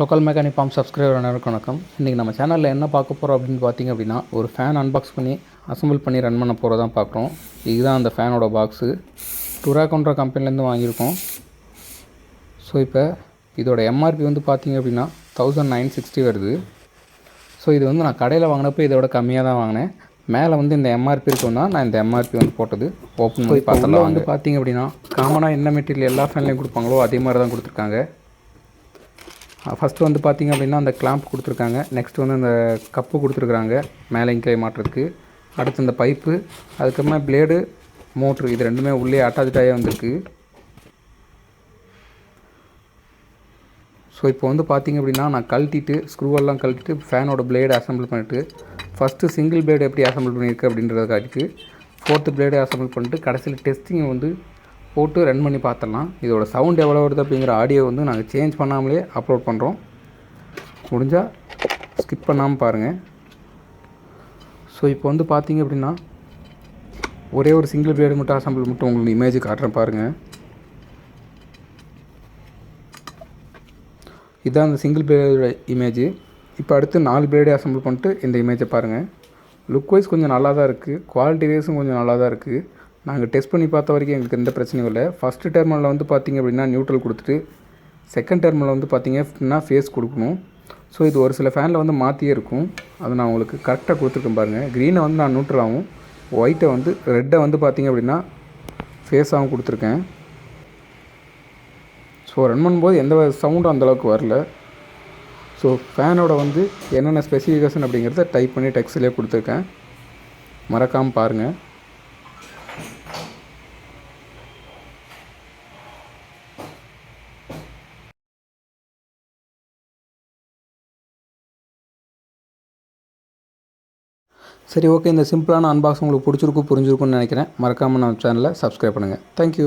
Local mechanic form subscriber அனைவருக்கும் வணக்கம். இன்றைக்கி நம்ம சேனலில் என்ன பார்க்க போகிறோம் அப்படின்னு பார்த்திங்க அப்படின்னா, ஒரு ஃபேன் அன்பாக்ஸ் பண்ணி அசம்பிள் பண்ணி ரன் பண்ண போகிறதான் பார்க்குறோம். இதுதான் அந்த ஃபேனோட பாக்ஸு. டுராக்கோன்ற கம்பெனிலேருந்து வாங்கியிருக்கோம். ஸோ இப்போ இதோட எம்ஆர்பி வந்து பார்த்திங்க அப்படின்னா 1960 வருது. ஸோ இது வந்து நான் கடையில் வாங்கினப்போ இதோட கம்மியாக தான் வாங்கினேன். மேலே வந்து இந்த எம்ஆர்பி இருக்குன்னா நான் இந்த எம்ஆர்பி வந்து போட்டது ஓப்பன் பண்ணி பார்த்தலாம். வந்து பார்த்திங்க அப்படின்னா காமனாக என்ன மெட்டீரியல் எல்லா ஃபேன்லேயும் கொடுப்பாங்களோ அதே மாதிரி தான் கொடுத்துருக்காங்க. ஃபஸ்ட்டு வந்து பார்த்திங்க அப்படின்னா அந்த கிளாம்ப் கொடுத்துருக்காங்க. நெக்ஸ்ட் வந்து அந்த கப்பு கொடுத்துருக்குறாங்க மேலே இங்கே மாட்டுறதுக்கு. அடுத்து இந்த பைப்பு, அதுக்கப்புறமா பிளேடு, மோட்ரு, இது ரெண்டுமே உள்ளே அட்டாச்சாகவே வந்திருக்கு. ஸோ இப்போ வந்து பார்த்திங்க அப்படின்னா நான் கழட்டிட்டு ஸ்க்ரூவெல்லாம் கழட்டிட்டு ஃபேனோட பிளேடு அசம்பிள் பண்ணிவிட்டு ஃபஸ்ட்டு சிங்கிள் பிளேடு எப்படி அசம்பிள் பண்ணியிருக்கு அப்படின்றத காட்டிட்டு 4th பிளேடு அசம்பிள் பண்ணிட்டு கடைசியில் டெஸ்டிங்கை வந்து போட்டு ரன் பண்ணி பார்த்துடலாம். இதோட சவுண்ட் எவ்வளோ வருது அப்படிங்கிற ஆடியோ வந்து நாங்கள் சேஞ்ச் பண்ணாமலே அப்லோட் பண்ணுறோம். முடிஞ்சால் ஸ்கிப் பண்ணாமல் பாருங்கள். ஸோ இப்போ வந்து பார்த்திங்க அப்படின்னா ஒரே ஒரு சிங்கிள் பிளேடு மட்டும் அசம்பிள் மட்டும் உங்களுக்கு இமேஜ் காட்டுறேன் பாருங்கள். இதுதான் அந்த சிங்கிள் பிளேடோட இமேஜ். இப்போ அடுத்து 4 பிளேடு அசம்பிள் பண்ணிட்டு இந்த இமேஜை பாருங்கள். லுக் வைஸ் கொஞ்சம் நல்லா தான் இருக்குது, குவாலிட்டி வைஸும் கொஞ்சம் நல்லா தான் இருக்குது. நாங்கள் டெஸ்ட் பண்ணி பார்த்த வரைக்கும் எங்களுக்கு எந்த பிரச்சனையும் இல்லை. ஃபஸ்ட்டு டெர்மினலில் வந்து பார்த்திங்க அப்படின்னா நியூட்ரல் கொடுத்துட்டு செகண்ட் டெர்மினலில் வந்து பார்த்திங்க அப்படின்னா ஃபேஸ் கொடுக்கணும். ஸோ இது ஒரு சில ஃபேனில் வந்து மாற்றியே இருக்கும். அதை நான் உங்களுக்கு கரெக்டாக கொடுத்துருக்கேன் பாருங்கள். க்ரீனை வந்து நான் நியூட்ரலாகவும், ஒயிட்டை வந்து ரெட்டை வந்து பார்த்திங்க அப்படின்னா ஃபேஸாகவும் கொடுத்துருக்கேன். ஸோ ரன் பண்ணும்போது எந்த சவுண்டும் அந்தளவுக்கு வரல. ஸோ ஃபேனோட வந்து என்னென்ன ஸ்பெசிஃபிகேஷன் அப்படிங்கிறத டைப் பண்ணி டெக்ஸ்ட்லேயே கொடுத்துருக்கேன், மறக்காமல் பாருங்கள். சரி, ஓகே. இந்த சிம்பிளான அன்பாக்ஸ் உங்களுக்கு பிடிச்சிருக்கும் புரிஞ்சிருக்கும்னு நினைக்கிறேன். மறக்காமல் நம்ம சேனலை சப்ஸ்கிரைப் பண்ணுங்கள். தேங்க்யூ.